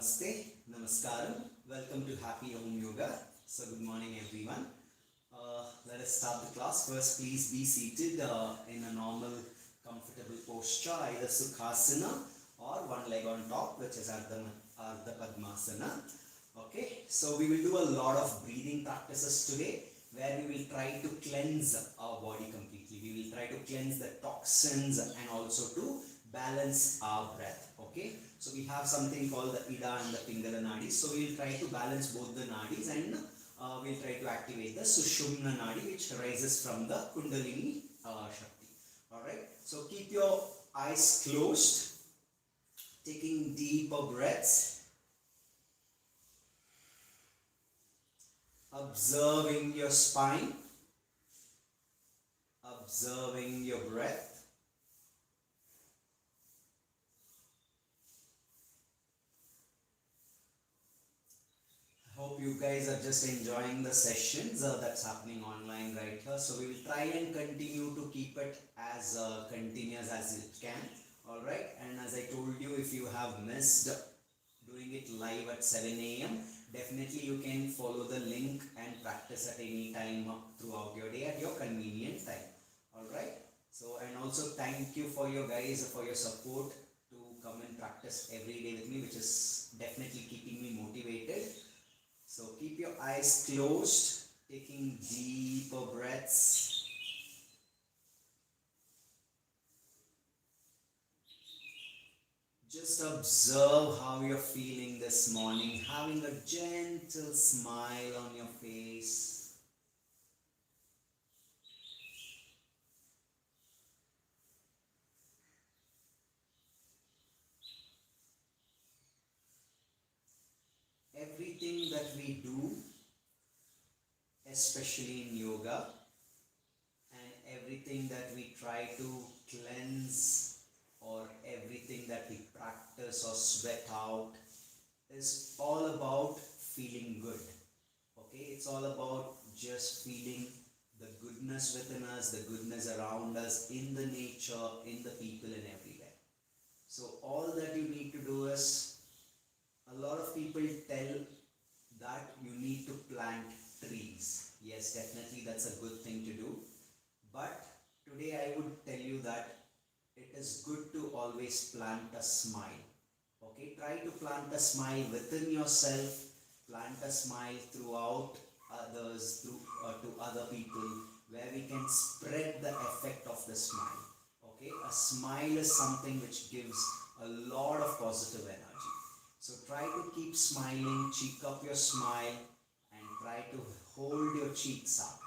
Namaste, Namaskaram. Welcome to Happy Omyoga. So good morning everyone. Let us start the class. First, please be seated in a normal, comfortable posture, either Sukhasana or one leg on top, which is Ardha Padmasana. Okay, so we will do a lot of breathing practices today, where we will try to cleanse our body completely. We will try to cleanse the toxins and also to balance our breath. Okay, so we have something called the Ida and the Pingala Nadis. So we will try to balance both the Nadis and we will try to activate the Sushumna Nadi, which rises from the Kundalini Shakti. Alright, so keep your eyes closed, taking deeper breaths, observing your spine, observing your breath. Hope you guys are just enjoying the sessions that's happening online right here. So we will try and continue to keep it as continuous as it can. Alright, and as I told you, if you have missed doing it live at 7 a.m., definitely you can follow the link and practice at any time throughout your day at your convenient time. Alright, so and also thank you for your guys for your support to come and practice every day with me, which is definitely keeping me motivated. So keep your eyes closed, taking deeper breaths. Just observe how you're feeling this morning, having a gentle smile on your face. Everything that we do, especially in yoga, and everything that we try to cleanse or everything that we practice or sweat out is all about feeling good. Okay, it's all about just feeling the goodness within us, the goodness around us, in the nature, in the people and everywhere. So all that you need to do is, a lot of people tell that you need to plant trees. Yes, definitely that's a good thing to do. But today I would tell you that it is good to always plant a smile. Okay, try to plant a smile within yourself, plant a smile throughout others, to other people, where we can spread the effect of the smile. Okay, a smile is something which gives a lot of positive energy. So try to keep smiling, cheek up your smile and try to hold your cheeks up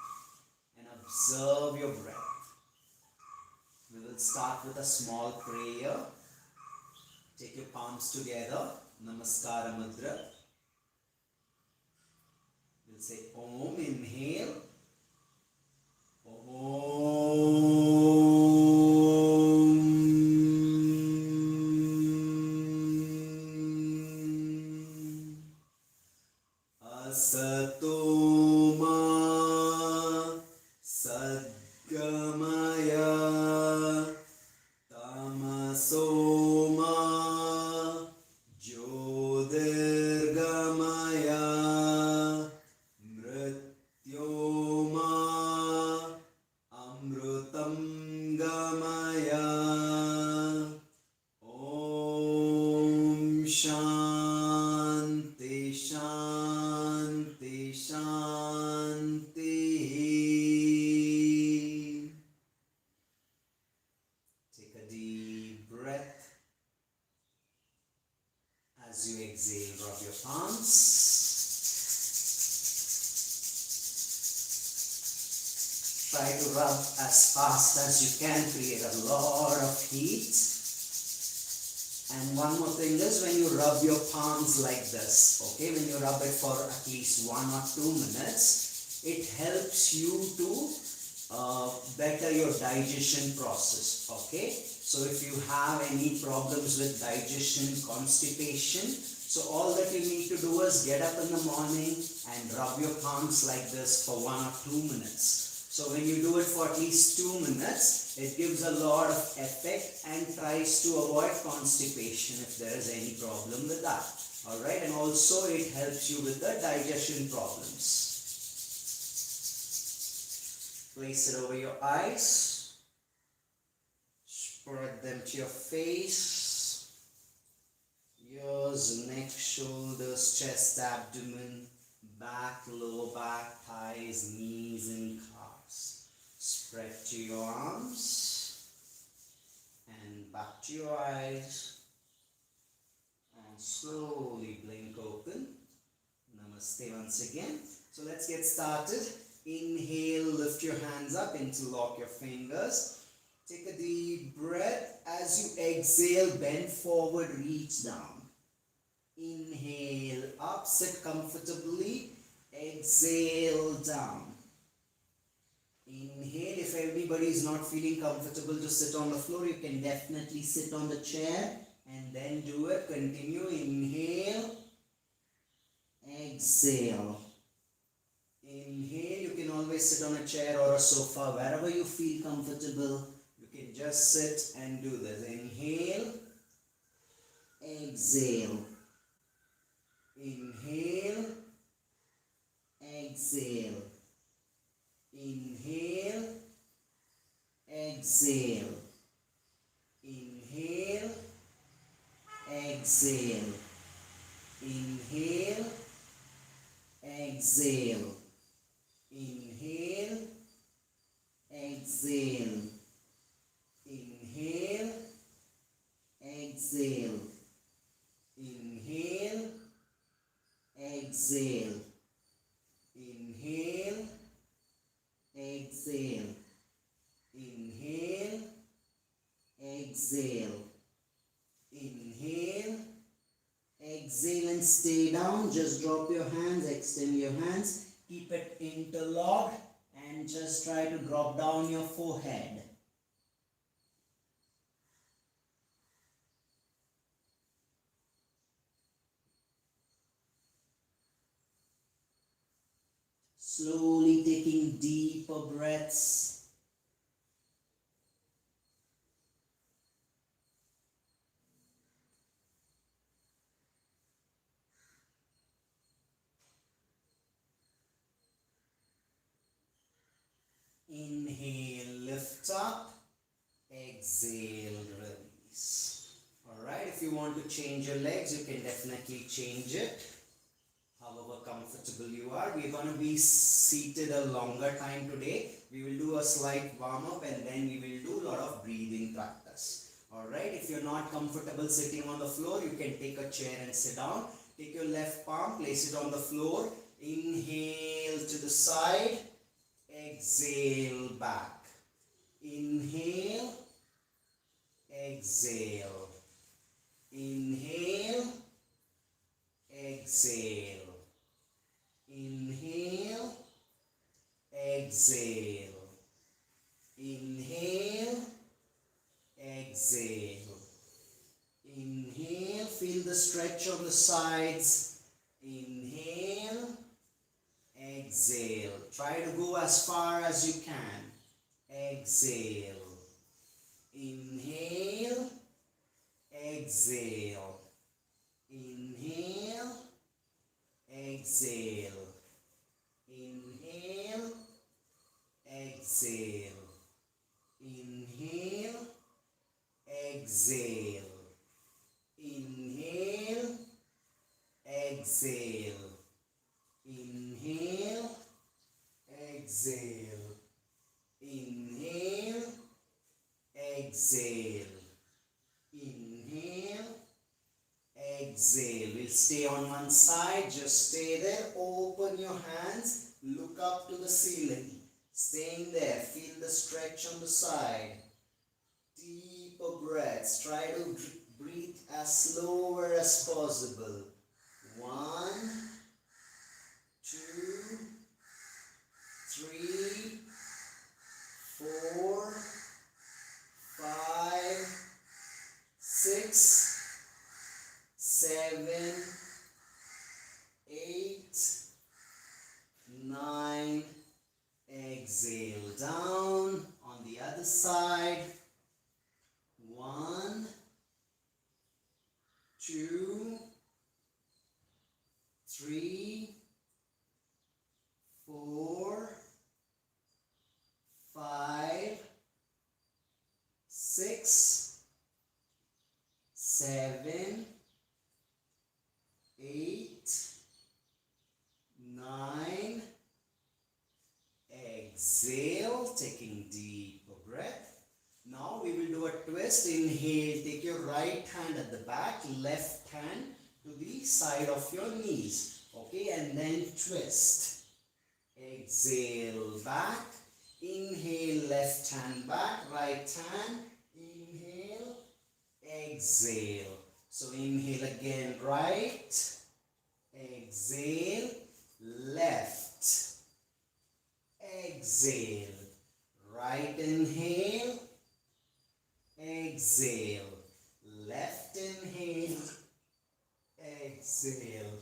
and observe your breath. We will start with a small prayer. Take your palms together, Namaskara Mudra. We'll say Om, inhale. Om. Satoma Sadgamaya Tamasoma Jyotirgamaya Mrityoma Amrutam Gamaya. Om Shanti Shanti Shanti. Take a deep breath. As you exhale, rub your palms. Try to rub as fast as you can, create a lot of heat. And one more thing is, when you rub your palms like this, okay, when you rub it for at least 1 or 2 minutes, it helps you to better your digestion process. Okay, so if you have any problems with digestion, constipation, so all that you need to do is get up in the morning and rub your palms like this for 1 or 2 minutes. So when you do it for at least 2 minutes, it gives a lot of effect and tries to avoid constipation if there is any problem with that. Alright, and also it helps you with the digestion problems. Place it over your eyes. Spread them to your face. Ears, neck, shoulders, chest, abdomen, back, lower back, thighs, knees and calves. Spread to your arms and back to your eyes and slowly blink open. Namaste once again. So let's get started. Inhale, lift your hands up, interlock your fingers. Take a deep breath. As you exhale, bend forward, reach down. Inhale up, sit comfortably. Exhale down. Inhale. If everybody is not feeling comfortable to sit on the floor, you can definitely sit on the chair and then do it. Continue. Inhale. Exhale. Inhale. You can always sit on a chair or a sofa, wherever you feel comfortable. You can just sit and do this. Inhale. Exhale. Inhale. Exhale. Inhale. Exhale. Inhale. Exhale. Inhale. Exhale. Inhale. Exhale. Inhale. Exhale. Inhale. Exhale. Inhale. Exhale. Inhale. Exhale. Inhale. Exhale and stay down. Just drop your hands, extend your hands. Keep it interlocked and just try to drop down your forehead. Slowly taking deeper breaths. Inhale, lift up. Exhale, release. Alright, if you want to change your legs, you can definitely change it. However comfortable you are. We're going to be seated a longer time today. We will do a slight warm-up and then we will do a lot of breathing practice. Alright, if you're not comfortable sitting on the floor, you can take a chair and sit down. Take your left palm, place it on the floor. Inhale to the side. Exhale back. Inhale. Exhale. Inhale. Exhale. Inhale. Exhale. Inhale. Exhale. Inhale. Feel the stretch on the sides. Inhale. Exhale. Try to go as far as you can. Exhale. Inhale. Exhale. Inhale. Exhale. Inhale. Exhale. Inhale. Exhale. Inhale. Exhale. Inhale. Exhale. Inhale. Exhale. Inhale. Exhale. We'll stay on one side. Just stay there. Open your hands. Look up to the ceiling. Staying there. Feel the stretch on the side. Deeper breaths. Try to breathe as slower as possible. 1, 2, 3, 4, 5, 6, 7, 8, 9. Exhale. exhale down on the other side. 1, 2, 3, 4, 5, 6, 7, 8, 9. Exhale, taking deeper breath. Now we will do a twist. Inhale, take your right hand at the back, left hand to the side of your knees. Okay, and then twist. Exhale, back. Inhale, left hand back, right hand. Inhale, exhale. So inhale again, right. Exhale, left. Exhale, right inhale, exhale, left inhale, exhale,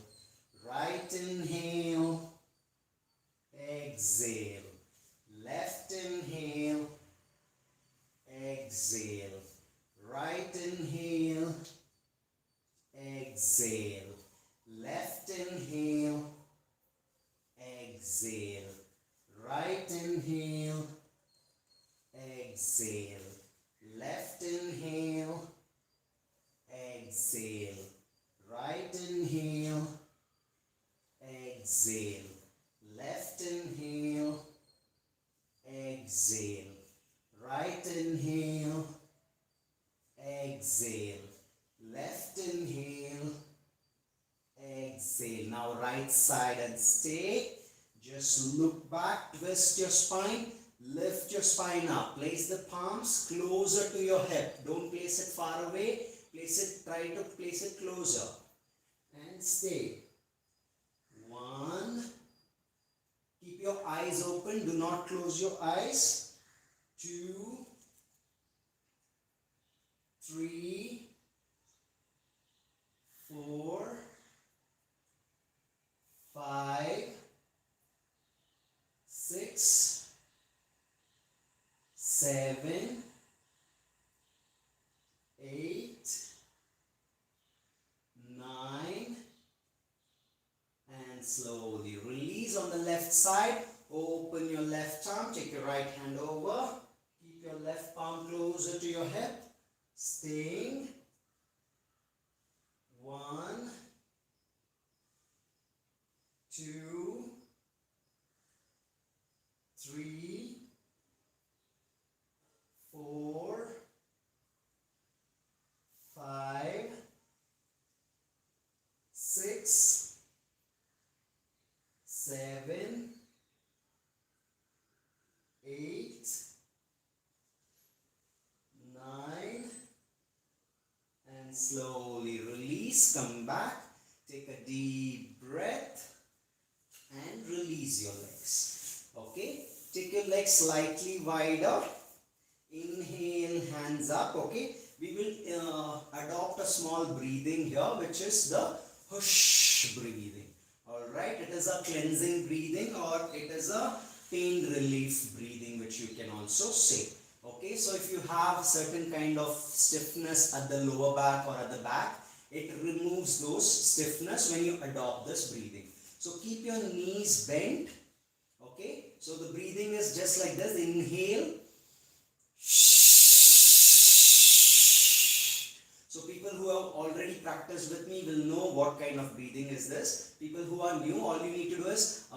right inhale, exhale, left inhale, exhale, right inhale, exhale, left inhale, exhale, right inhale, exhale, left inhale, exhale, right inhale, exhale, left inhale, exhale, right inhale, exhale, left inhale, exhale. Now right side and stay. Just look back, twist your spine, lift your spine up. Place the palms closer to your hip. Don't place it far away. Try to place it closer. And stay. 1. Keep your eyes open. Do not close your eyes. 2, 3, 4, 5, 6, 7, 8, 9, and slowly release on the left side. Open your left arm, take your right hand over. Keep your left palm closer to your hip. Staying. 1, 2, 3, 4, 5, 6, 7, 8, 9, and slowly release. Come back. Take a deep breath and release your legs. Okay? Take your legs slightly wider. Inhale, hands up. Okay? We will adopt a small breathing here, which is the whoosh breathing. Alright? It is a cleansing breathing, or it is a pain relief breathing, which you can also say. Okay? So if you have certain kind of stiffness at the lower back or at the back, it removes those stiffness when you adopt this breathing. So keep your knees bent. Okay? So the breathing is just like this. Inhale. So people who have already practiced with me will know what kind of breathing is this. People who are new, all you need to do is,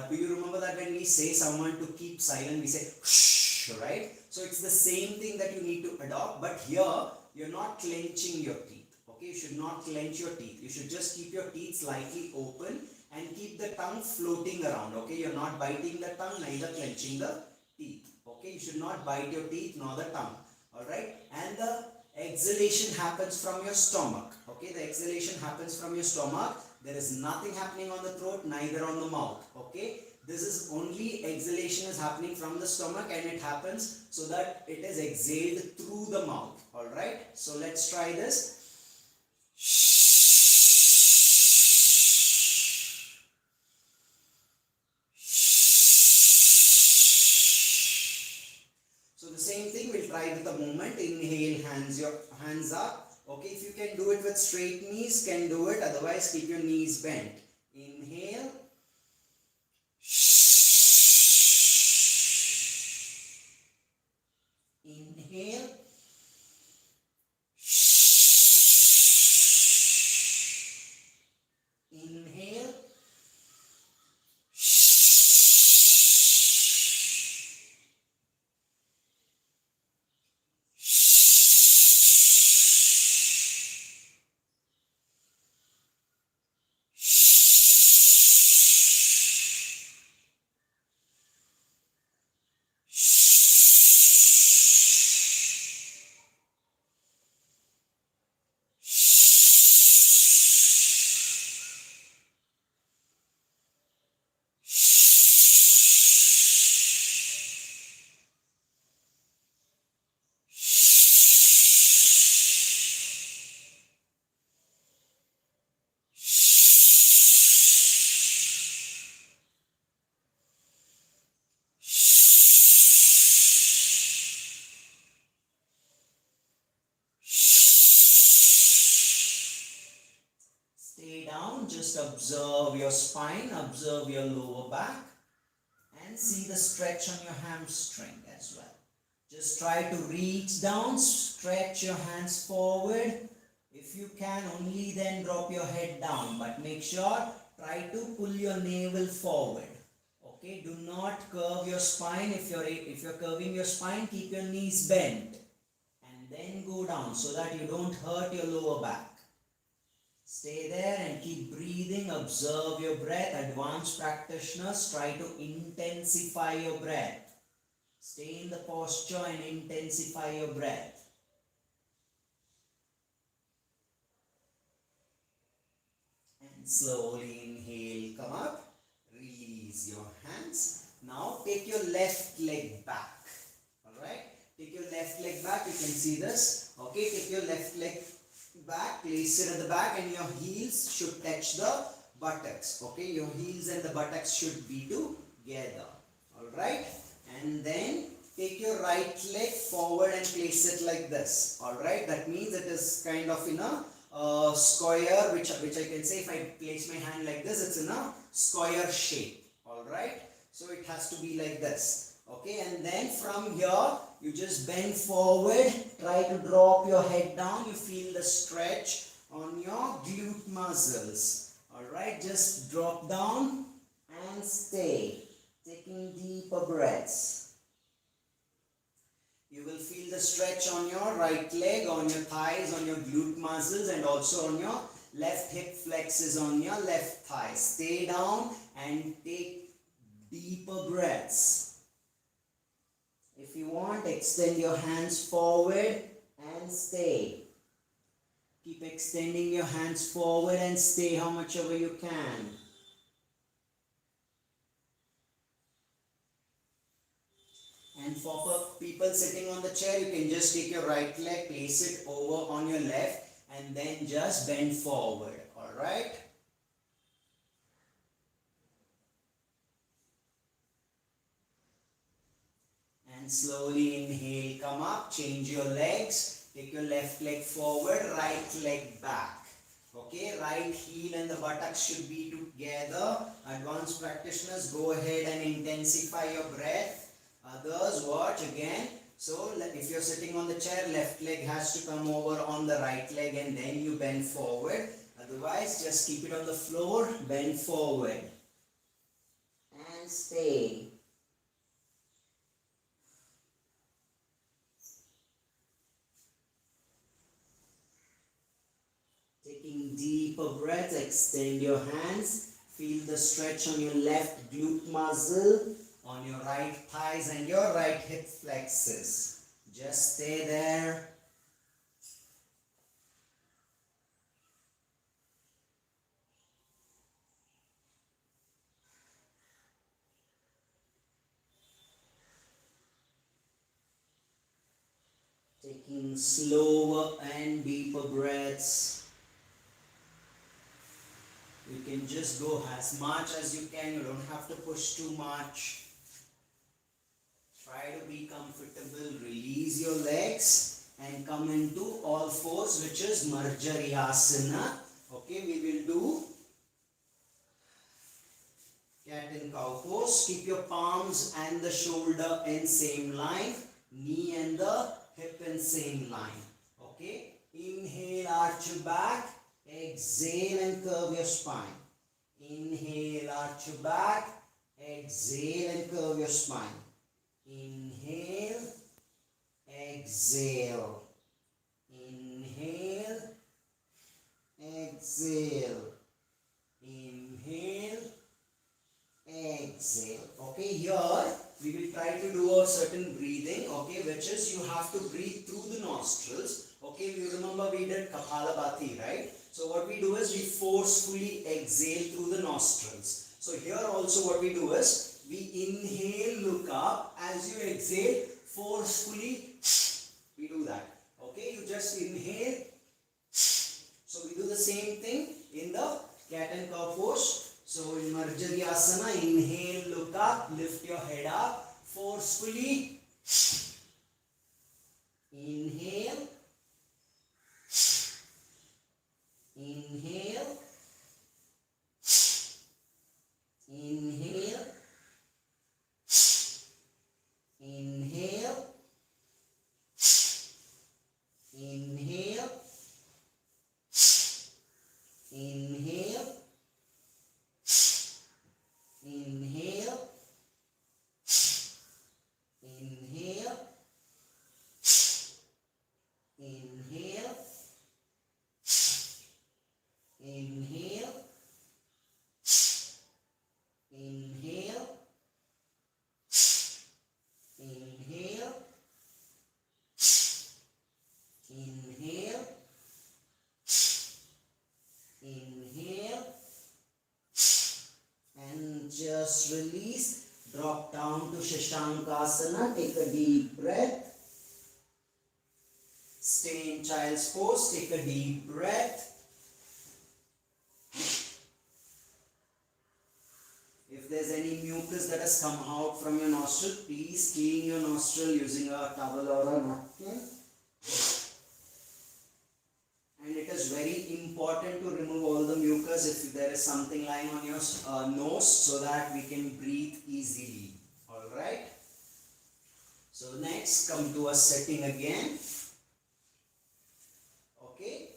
do you remember that when we say someone to keep silent, we say shh, right? So it's the same thing that you need to adopt, but here you're not clenching your teeth. Okay, you should not clench your teeth. You should just keep your teeth slightly open and keep the tongue floating around. Okay, you're not biting the tongue, neither clenching the teeth. Okay, you should not bite your teeth nor the tongue. Alright, and the exhalation happens from your stomach. Okay, the exhalation happens from your stomach. There is nothing happening on the throat, neither on the mouth. Okay, this is only exhalation is happening from the stomach, and it happens so that it is exhaled through the mouth. Alright, so let's try this. try with a movement. Inhale, hands up. Okay, if you can do it with straight knees, can do it. Otherwise, keep your knees bent. Inhale. Inhale. Inhale. Stay down, just observe your spine, observe your lower back, and see the stretch on your hamstring as well. Just try to reach down, stretch your hands forward. If you can, only then drop your head down, but make sure, try to pull your navel forward. Okay, do not curve your spine. If you're curving your spine, keep your knees bent and then go down so that you don't hurt your lower back. Stay there and keep breathing. Observe your breath. Advanced practitioners, try to intensify your breath. Stay in the posture and intensify your breath. And slowly inhale, come up. Release your hands. Now take your left leg back. Alright? Take your left leg back. You can see this. Okay, take your left leg back, place it at the back, and your heels should touch the buttocks. Okay, your heels and the buttocks should be together. Alright, and then take your right leg forward and place it like this. Alright, that means it is kind of in a square, which I can say, if I place my hand like this, it's in a square shape. Alright, so it has to be like this. Okay, and then from here, you just bend forward, try to drop your head down. You feel the stretch on your glute muscles. Alright, just drop down and stay, taking deeper breaths. You will feel the stretch on your right leg, on your thighs, on your glute muscles, and also on your left hip flexes on your left thigh. Stay down and take deeper breaths. If you want, extend your hands forward and stay. Keep extending your hands forward and stay how much ever you can. And for people sitting on the chair, you can just take your right leg, place it over on your left, and then just bend forward. Alright? And slowly inhale, come up, change your legs, take your left leg forward, right leg back. Okay, right heel and the buttocks should be together. Advanced practitioners, go ahead and intensify your breath. Others, watch again. So, if you're sitting on the chair, left leg has to come over on the right leg and then you bend forward. Otherwise, just keep it on the floor, bend forward. And stay. Taking deeper breaths, extend your hands. Feel the stretch on your left glute muscle, on your right thighs and your right hip flexes. Just stay there. Taking slower and deeper breaths. You can just go as much as you can. You don't have to push too much. Try Try to be comfortable. Release your legs and come into all fours, which is Marjariyasana. Okay, we will do cat and cow pose. Keep your palms and the shoulder in same line. Knee and the hip in same line. Okay. Inhale, arch your back. Exhale and curve your spine. Inhale, arch your back. Exhale and curve your spine. Inhale. Exhale. Inhale. Exhale. Inhale. Exhale. Okay, here we will try to do a certain breathing, okay, which is you have to breathe through the nostrils. Okay, you remember we did Kapalabhati, right? So what we do is we forcefully exhale through the nostrils. So here also what we do is we inhale, look up. As you exhale, forcefully we do that. Okay, you just inhale. So we do the same thing in the cat and cow pose. So in Marjariyasana, inhale, look up, lift your head up, forcefully. Inhale. Inhale. Inhale. Inhale. Inhale. Inhale. Inhale. Inhale. Inhale. Inhale. Inhale. Inhale. Inhale. Inhale. And just release. Drop down to Shashankasana. Take a deep breath. Stay in child's pose. Take a deep breath. If there's any mucus that has come out from your nostril, please clean your nostril using a towel or a napkin. And it is very important to remove all the mucus if there is something lying on your nose so that we can breathe easily. Alright? So next, come to a sitting again. Okay?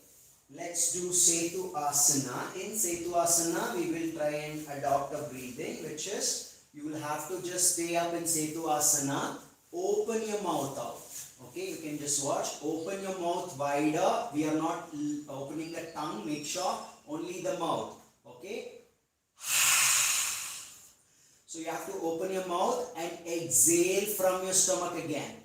Let's do Setu Asana. In Setu Asana, we will try and adopt a breathing, which is, you will have to just stay up in Setu Asana. Open your mouth out. Okay, you can just watch. Open your mouth wider. We are not opening the tongue. Make sure only the mouth. Okay. So you have to open your mouth and exhale from your stomach again.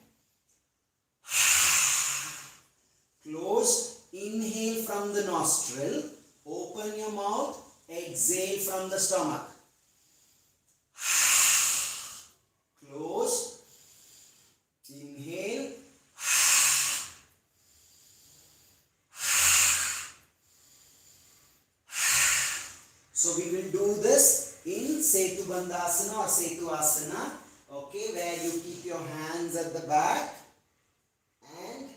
Close. Inhale from the nostril. Open your mouth. Exhale from the stomach. Close. Inhale. So we will do this in Setu Bandhasana or Setu Asana, okay, where you keep your hands at the back, and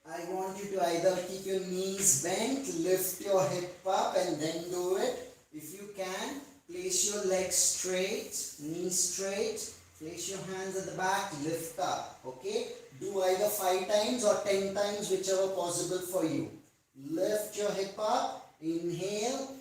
I want you to either keep your knees bent, lift your hip up and then do it. If you can, place your legs straight, knees straight, place your hands at the back, lift up, okay. Do either 5 times or 10 times, whichever possible for you. Lift your hip up, inhale.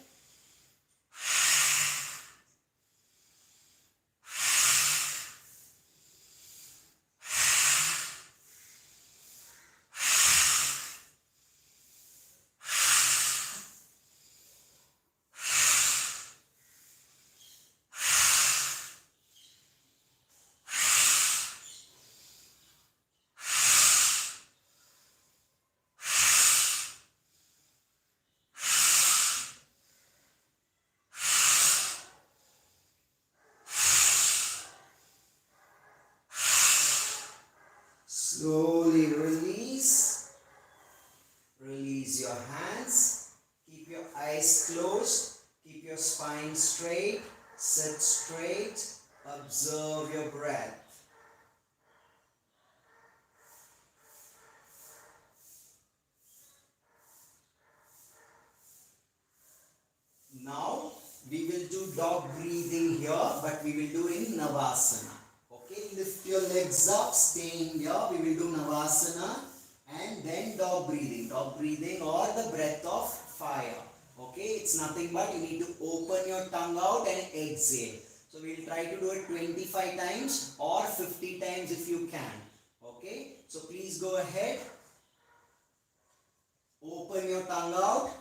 Slowly release. Release your hands. Keep your eyes closed. Keep your spine straight. Sit straight. Observe your breath. We will do dog breathing here, but we will do in Navasana. Okay, lift your legs up, staying here. We will do Navasana and then dog breathing. Dog breathing or the breath of fire. Okay, it's nothing but you need to open your tongue out and exhale. So we'll try to do it 25 times or 50 times if you can. Okay, so please go ahead. Open your tongue out.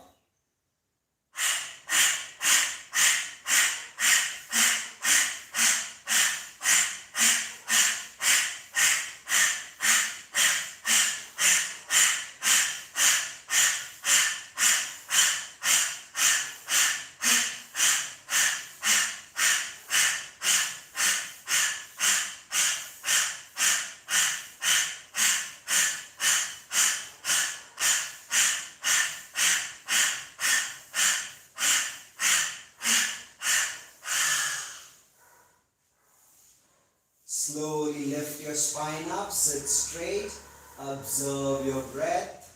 Slowly lift your spine up, sit straight, observe your breath,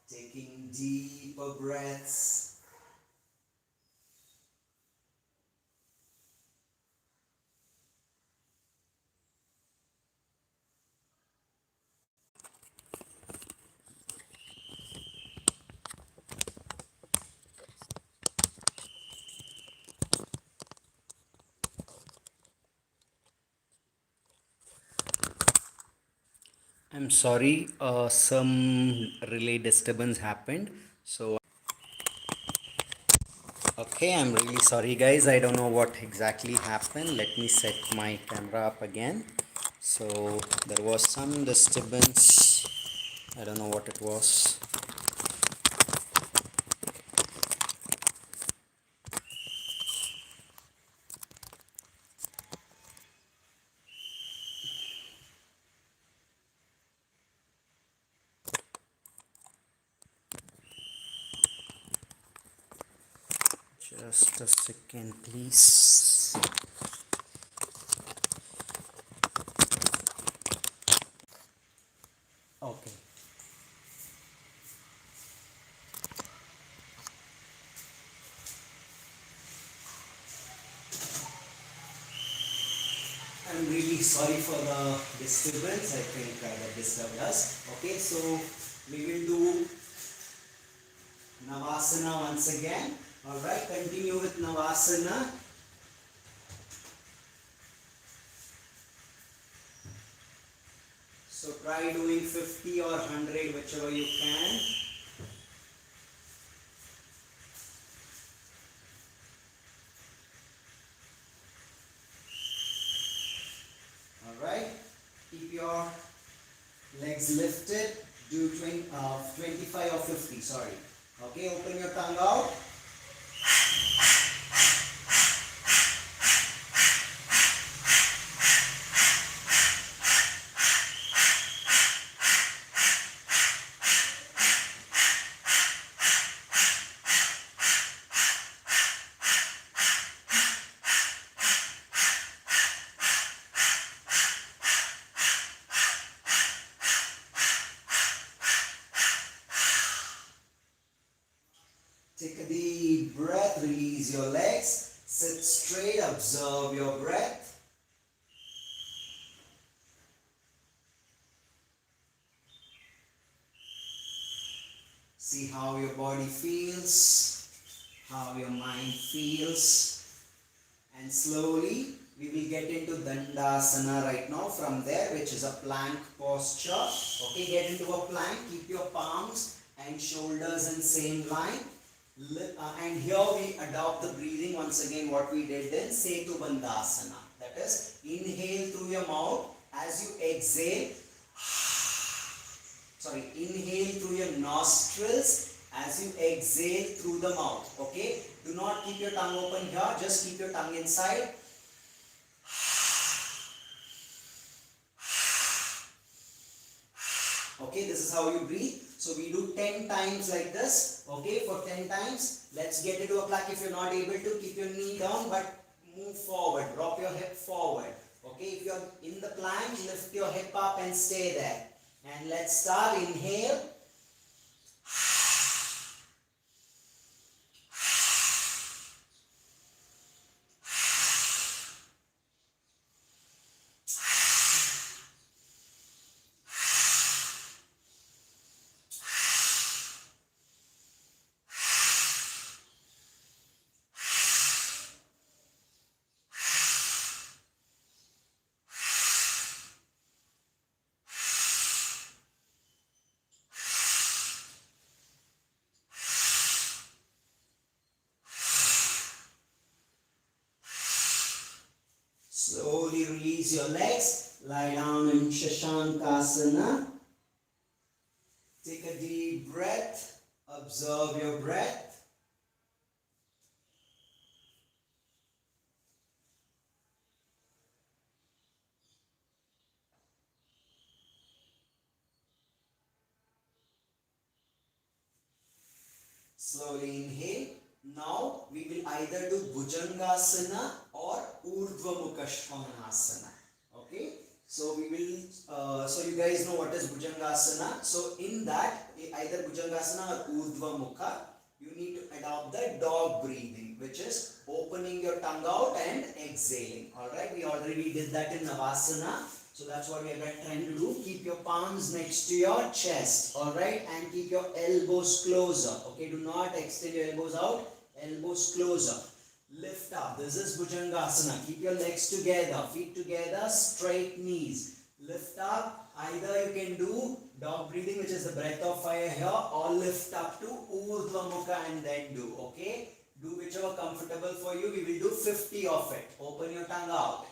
taking deeper breaths. I'm sorry, some relay disturbance happened. So, okay, I'm really sorry, guys. I don't know what exactly happened. Let me set my camera up again. So, there was some disturbance. I don't know what it was. Just a second, please. Okay. I'm really sorry for the disturbance. I think that disturbed us. Okay, so we will do Navasana once again. Alright, continue with Navasana. So try doing 50 or 100, whichever you can. Alright, keep your legs lifted. Do 25 or 50, sorry. Okay, open your tongue out. Take a deep breath, release your legs, sit straight, observe your breath. See how your body feels, how your mind feels, and slowly we will get into Dandasana right now from there, which is a plank posture. Okay, get into a plank, keep your palms and shoulders in same line. And here we adopt the breathing once again what we did in Setu Bandhasana. That is, inhale through your mouth as you exhale. Sorry, inhale through your nostrils as you exhale through the mouth. Okay, do not keep your tongue open here, just keep your tongue inside. Okay, this is how you breathe. So we do 10 times like this. Okay, for 10 times. Let's get into a plank. If you're not able to, keep your knee down but move forward. Drop your hip forward. Okay, if you're in the plank, lift your hip up and stay there. And let's start. Inhale. Release your legs. Lie down in Shashankasana. Take a deep breath. Observe your breath. Slowly inhale. Now we will either do Bhujangasana or Urdhva Mukha Svanasana. Okay. So we will. So you guys know what is Bhujangasana. So in that, either Bhujangasana or Urdhva Mukha, you need to adopt the dog breathing, which is opening your tongue out and exhaling. All right. We already did that in Navasana. So that's what we are trying to do. Keep your palms next to your chest, alright, and keep your elbows closer. Okay, do not extend your elbows out, elbows closer. Lift up. This is Bhujangasana. Keep your legs together, feet together, straight knees. Lift up. Either you can do dog breathing, which is the breath of fire here, or lift up to Urdhva Mukha and then do. Okay, do whichever comfortable for you. We will do 50 of it. Open your tongue out.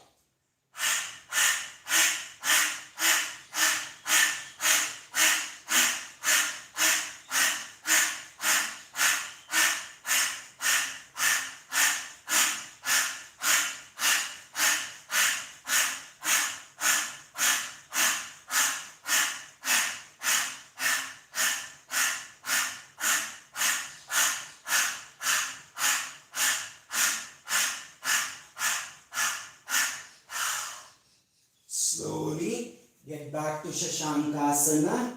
Slowly get back to Shashankasana.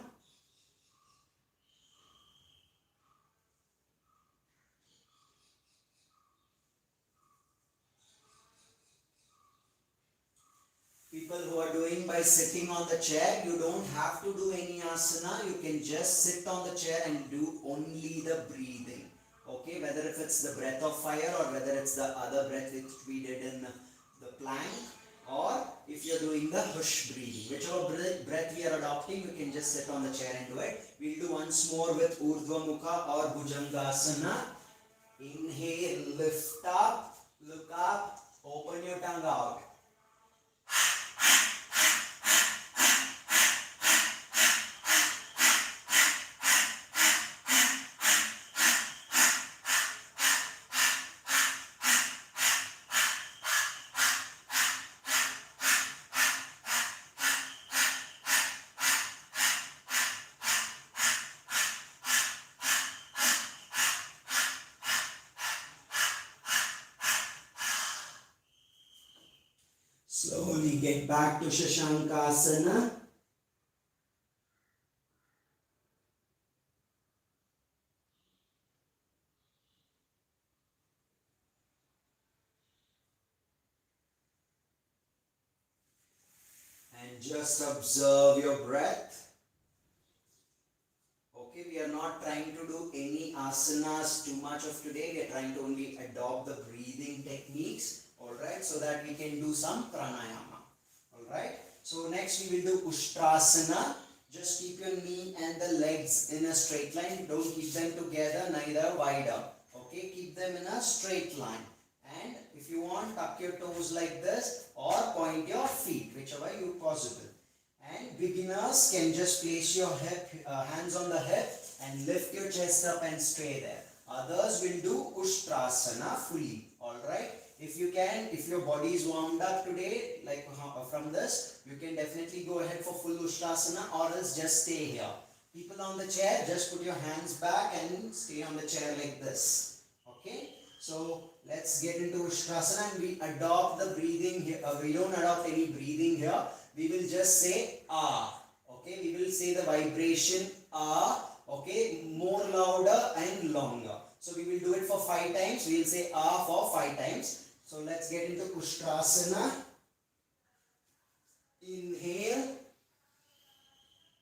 People who are doing by sitting on the chair, you don't have to do any asana. You can just sit on the chair and do only the breathing. Okay, whether if it's the breath of fire or whether it's the other breath which we did in the plank, or if you're doing the hush breathing, whichever breath we are adopting, you can just sit on the chair and do it. We'll do once more with Urdhva Mukha or Bhujangasana. Inhale, lift up, look up, open your tongue out. Slowly get back to Shashankasana. And just observe your breath. Okay, we are not trying to do any asanas too much of today. We are trying to only adopt the breathing techniques. Alright, so that we can do some pranayama. Alright, so next we will do Ushtrasana. Just keep your knee and the legs in a straight line. Don't keep them together, neither wider. Okay, keep them in a straight line. And if you want, tuck your toes like this or point your feet, whichever you possible. And beginners can just place your hands on the hip and lift your chest up and stay there. Others will do Ushtrasana fully. Alright. If you can, if your body is warmed up today, like from this, you can definitely go ahead for full Ushtrasana, or else just stay here. People on the chair, just put your hands back and stay on the chair like this. Okay? So, let's get into Ushtrasana and we adopt the breathing here. We don't adopt any breathing here. We will just say ah. Okay? We will say the vibration ah. Okay? More louder and longer. So, we will do it for 5 times. We will say ah for 5 times. So let's get into Ushtrasana. Inhale.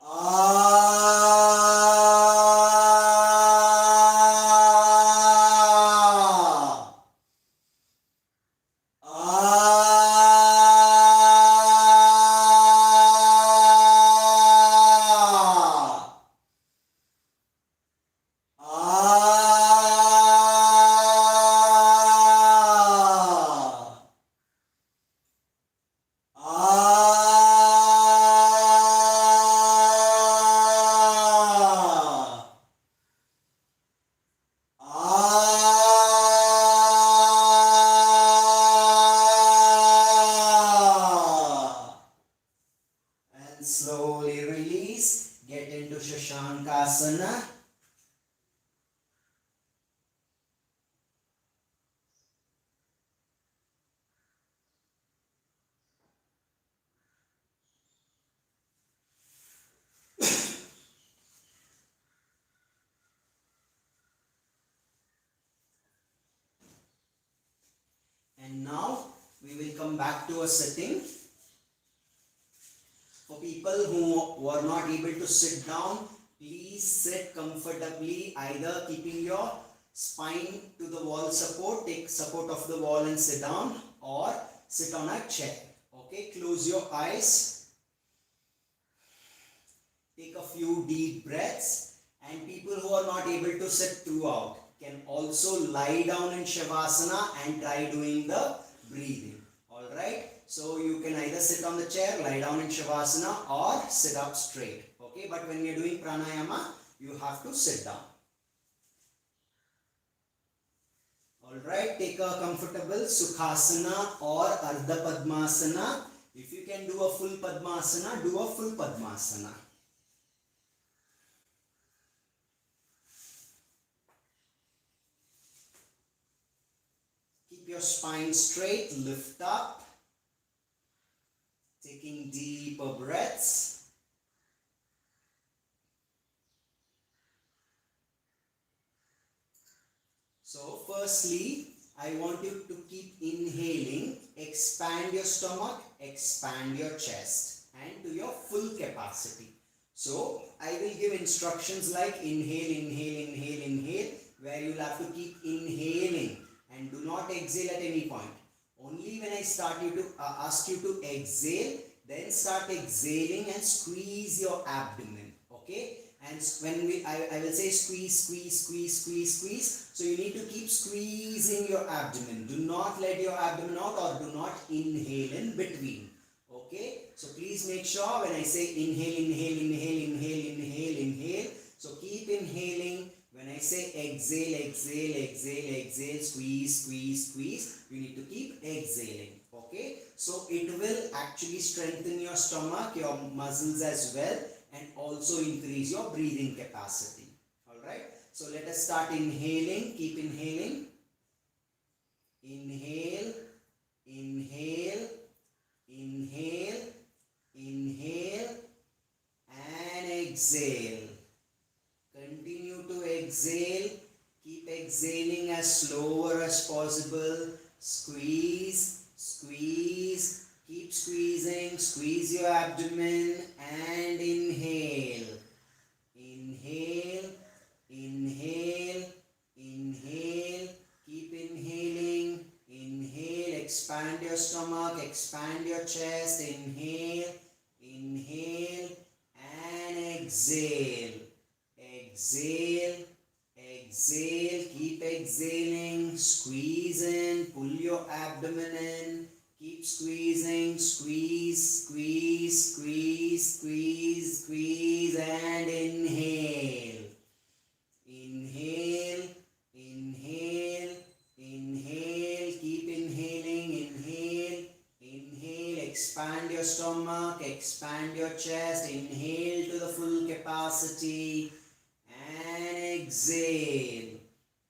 Ah. will come back to a sitting. For people who were not able to sit down, please sit comfortably, either keeping your spine to the wall support, take support of the wall and sit down, or sit on a chair. Okay, close your eyes, take a few deep breaths, and people who are not able to sit throughout can also lie down in Shavasana and try doing the breathing. Alright, so you can either sit on the chair, lie down in Shavasana, or sit up straight. Okay, but when you're doing pranayama, you have to sit down. Alright, take a comfortable Sukhasana or Ardha Padmasana. If you can do a full Padmasana, do a full Padmasana. Keep your spine straight, lift up, taking deeper breaths. So firstly, I want you to keep inhaling, expand your stomach, expand your chest, and to your full capacity. So I will give instructions like inhale, inhale, inhale, inhale, where you'll have to keep inhaling and do not exhale at any point. Only when I start you to ask you to exhale, then start exhaling and squeeze your abdomen. Okay? And when I will say squeeze, squeeze, squeeze, squeeze, squeeze. So you need to keep squeezing your abdomen. Do not let your abdomen out, or do not inhale in between. Okay? So please make sure when I say inhale, inhale, inhale, inhale, inhale, inhale. So keep inhaling. When I say exhale, exhale, exhale, exhale, squeeze, squeeze, squeeze, you need to keep exhaling. Okay? So it will actually strengthen your stomach, your muscles as well, and also increase your breathing capacity. Alright? So let us start inhaling. Keep inhaling. Inhale, inhale, inhale, inhale, and exhale. Continue to exhale. Keep exhaling as slower as possible. Squeeze, squeeze. Keep squeezing, squeeze your abdomen and inhale. Inhale, inhale, inhale. Keep inhaling. Inhale, expand your stomach, expand your chest. Inhale, inhale, and exhale. Exhale, exhale. Keep exhaling. Squeeze in, pull your abdomen in. Keep squeezing, squeeze, squeeze, squeeze, squeeze, squeeze, and inhale. Inhale, inhale, inhale. Keep inhaling, inhale, inhale. Expand your stomach, expand your chest. Inhale to the full capacity and exhale.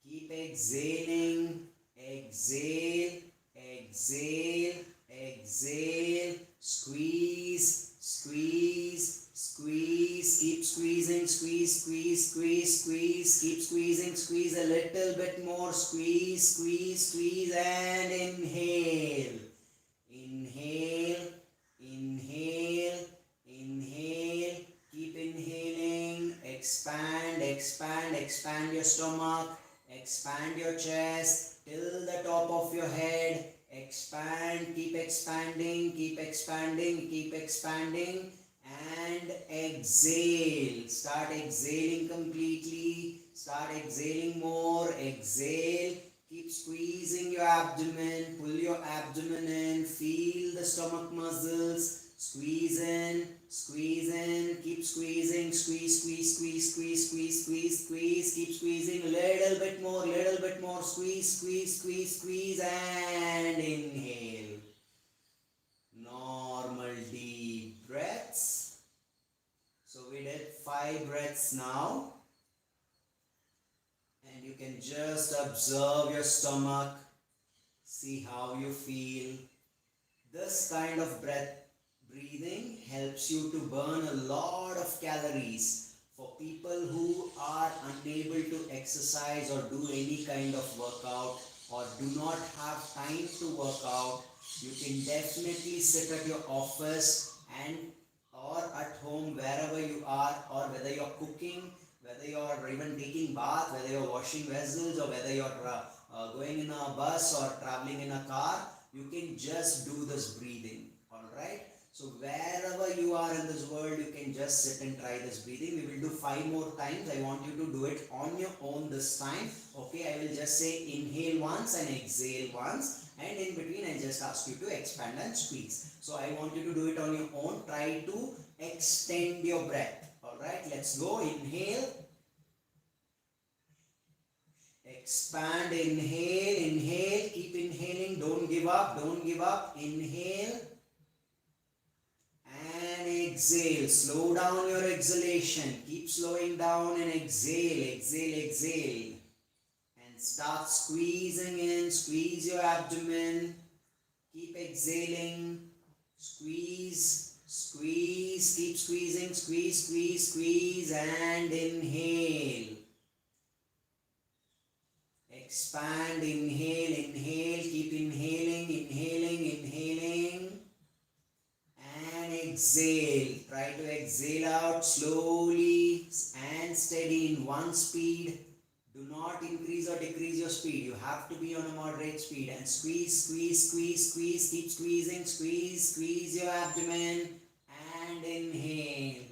Keep exhaling, exhale. Exhale, exhale, squeeze, squeeze, squeeze, keep squeezing, squeeze, squeeze, squeeze, squeeze, keep squeezing, squeeze a little bit more, squeeze, squeeze, squeeze, and inhale. Inhale, inhale, inhale, keep inhaling, expand, expand, expand your stomach, expand your chest till the top of your head. Expand, keep expanding, keep expanding, keep expanding, and exhale. Start exhaling completely. Start exhaling more. Exhale. Keep squeezing your abdomen. Pull your abdomen in. Feel the stomach muscles. Squeeze in, keep squeezing, squeeze, squeeze, squeeze, squeeze, squeeze, squeeze, squeeze, keep squeezing, little bit more, squeeze, squeeze, squeeze, squeeze, and inhale. Normal deep breaths. So we did 5 breaths now. And you can just observe your stomach, see how you feel. This kind of breathing helps you to burn a lot of calories. For people who are unable to exercise or do any kind of workout or do not have time to work out, you can definitely sit at your office and or at home, wherever you are, or whether you're cooking, whether you're even taking bath, whether you're washing vessels, or whether you're going in a bus or traveling in a car, you can just do this breathing. Alright? So wherever you are in this world, you can just sit and try this breathing. We will do 5 more times. I want you to do it on your own this time. Okay, I will just say inhale once and exhale once, and in between I just ask you to expand and squeeze. So I want you to do it on your own. Try to extend your breath. Alright, let's go. Inhale, expand, inhale, inhale, keep inhaling, don't give up, don't give up. Inhale and exhale. Slow down your exhalation. Keep slowing down and exhale, exhale, exhale. And start squeezing in, squeeze your abdomen. Keep exhaling, squeeze, squeeze, keep squeezing, squeeze, squeeze, squeeze, and inhale. Expand, inhale, inhale, keep inhaling, inhaling, inhaling. And exhale. Try to exhale out slowly and steady in one speed. Do not increase or decrease your speed. You have to be on a moderate speed. And squeeze, squeeze, squeeze, squeeze. Keep squeezing, squeeze, squeeze your abdomen. And inhale.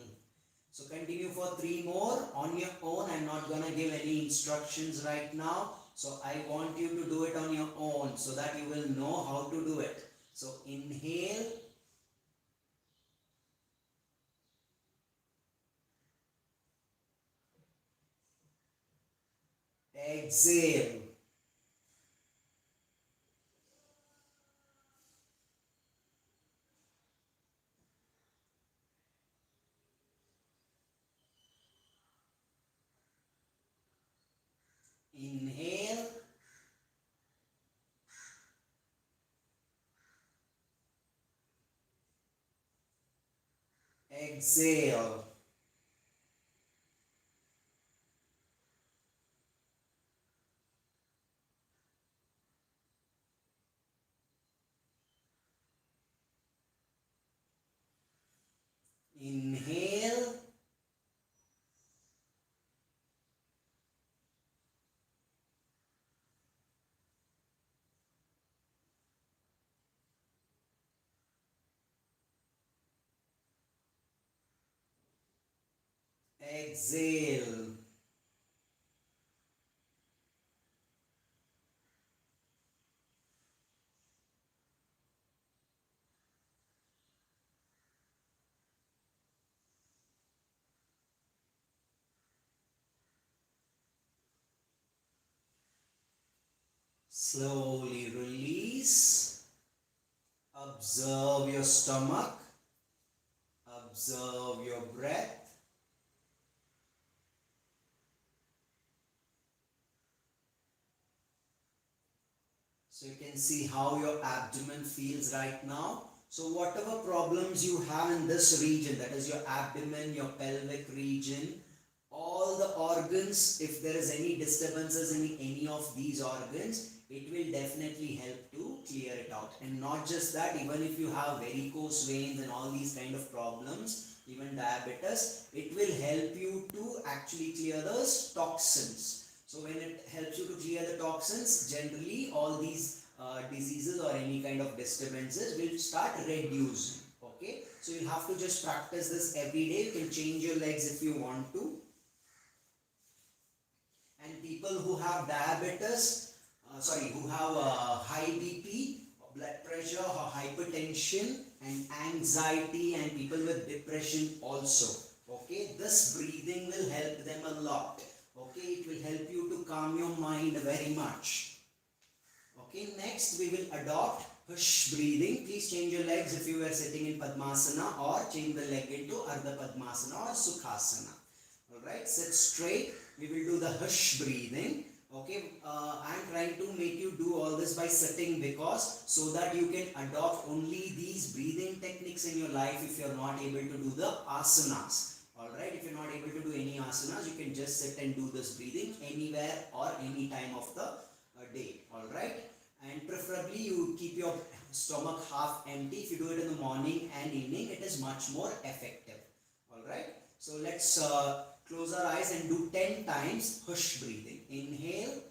So continue for 3 more on your own. I'm not going to give any instructions right now. So I want you to do it on your own so that you will know how to do it. So inhale. Exhale. Inhale. Exhale. Inhale. Exhale. Slowly release. Observe your stomach. Observe your breath. So you can see how your abdomen feels right now. So whatever problems you have in this region, that is your abdomen, your pelvic region, all the organs, if there is any disturbances in any of these organs, it will definitely help to clear it out. And not just that, even if you have varicose veins and all these kind of problems, even diabetes, it will help you to actually clear those toxins. So when it helps you to clear the toxins, generally all these diseases or any kind of disturbances will start reducing. Okay, so you have to just practice this every day. You can change your legs if you want to. And people who have diabetes, who have high BP, blood pressure, or hypertension, and anxiety, and people with depression also. Okay, this breathing will help them a lot. Okay, it will help you to calm your mind very much. Okay, next we will adopt hush breathing. Please change your legs if you were sitting in Padmasana, or change the leg into Ardha Padmasana or Sukhasana. Alright, sit straight. We will do the hush breathing. Okay, I am trying to make you do all this by sitting, because so that you can adopt only these breathing techniques in your life if you are not able to do the asanas. Alright, if you are not able to do any asanas, you can just sit and do this breathing anywhere or any time of the day. Alright? And preferably you keep your stomach half empty. If you do it in the morning and evening, it is much more effective. Alright? So let's close our eyes and do 10 times hush breathing. Inhale.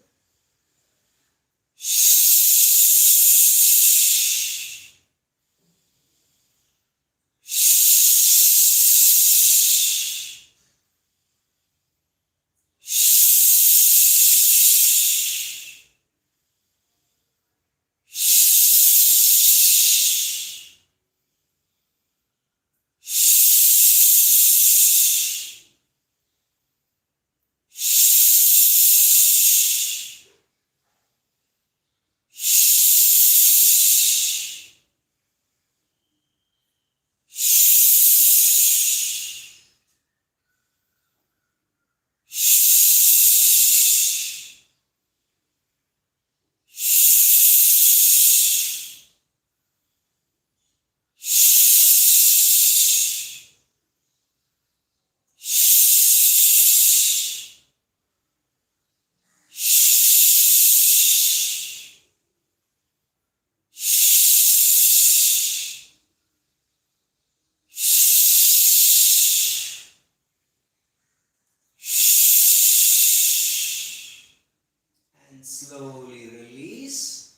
Slowly release.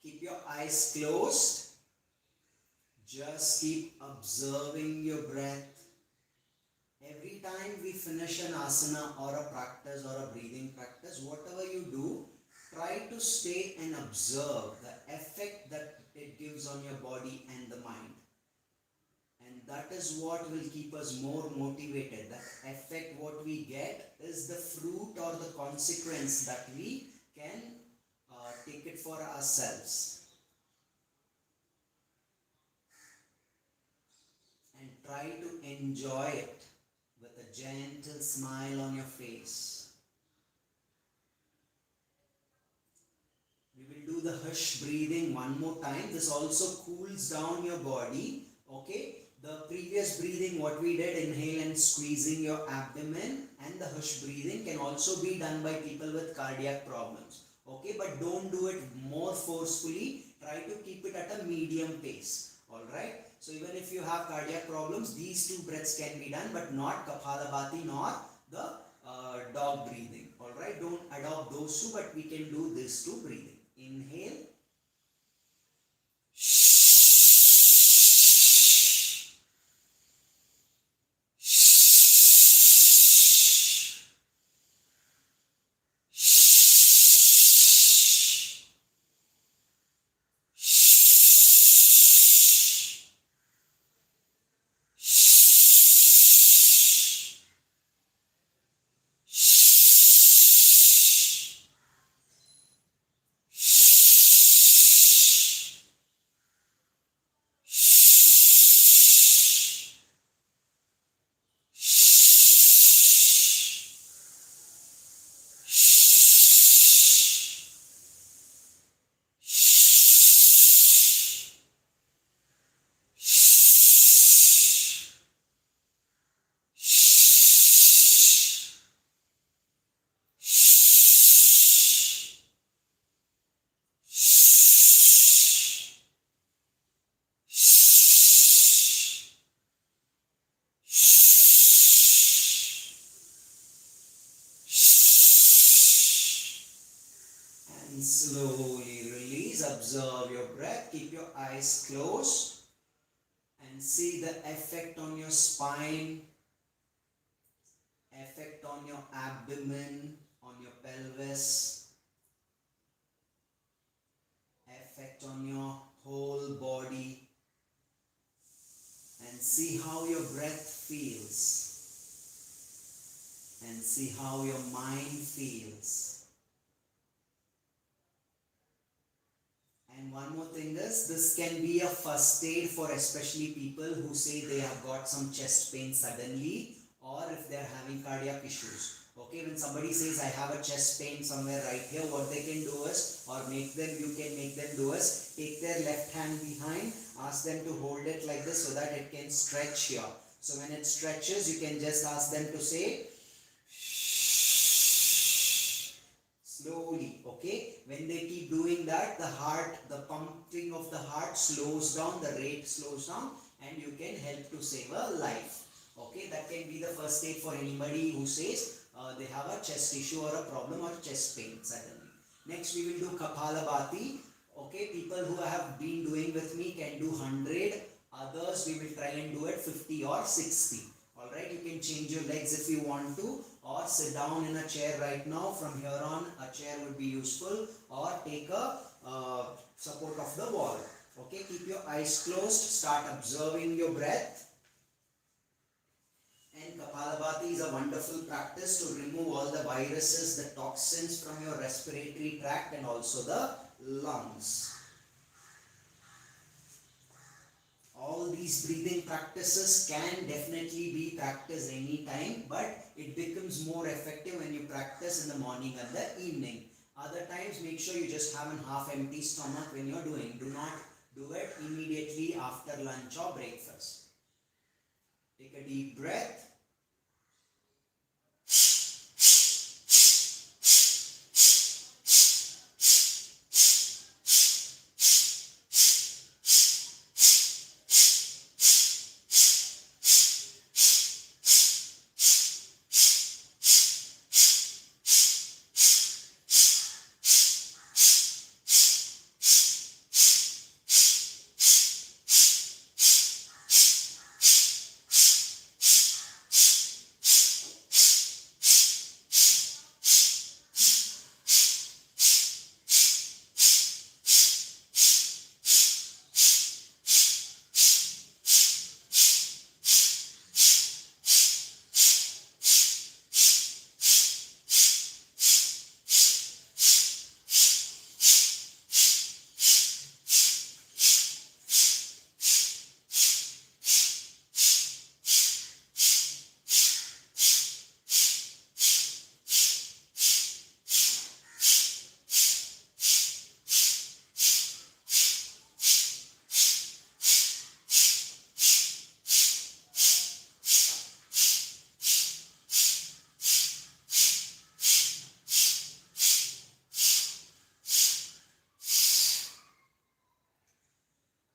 Keep your eyes closed. Just keep observing your breath. Every time we finish an asana or a practice or a breathing practice, whatever you do, try to stay and observe the effect that it gives on your body and the mind. And that is what will keep us more motivated. That effect what we get is the fruit or the consequence that we can take it for ourselves. And try to enjoy it with a gentle smile on your face. We will do the hush breathing one more time. This also cools down your body. Okay? The previous breathing, what we did, inhale and squeezing your abdomen, and the hush breathing can also be done by people with cardiac problems. Okay, but don't do it more forcefully. Try to keep it at a medium pace. Alright, so even if you have cardiac problems, these two breaths can be done, but not Kapalabhati nor the dog breathing. Alright, don't adopt those two, but we can do these two breathing. Inhale. Slowly release, observe your breath, keep your eyes closed and see the effect on your spine, effect on your abdomen, on your pelvis, effect on your whole body, and see how your breath feels and see how your mind feels. And one more thing is, this can be a first aid for especially people who say they have got some chest pain suddenly, or if they are having cardiac issues. Okay, when somebody says I have a chest pain somewhere right here, what they can do is, or you can make them do is, take their left hand behind, ask them to hold it like this so that it can stretch here. So when it stretches, you can just ask them to say, slowly. body. Okay, when they keep doing that, the pumping of the heart slows down, the rate slows down, and you can help to save a life. Okay, that can be the first aid for anybody who says they have a chest issue or a problem or chest pain suddenly. Next, we will do Kapalabhati. Okay, people who have been doing with me can do 100. Others, we will try and do it 50 or 60. Alright, you can change your legs if you want to, or sit down in a chair right now. From here on, a chair would be useful, or take a support of the wall. Okay, keep your eyes closed, start observing your breath. And Kapalabhati is a wonderful practice to remove all the viruses, the toxins from your respiratory tract and also the lungs. All these breathing practices can definitely be practiced anytime, but it becomes more effective when you practice in the morning and the evening. Other times, make sure you just have a half empty stomach when you're doing. Do not do it immediately after lunch or breakfast. Take a deep breath.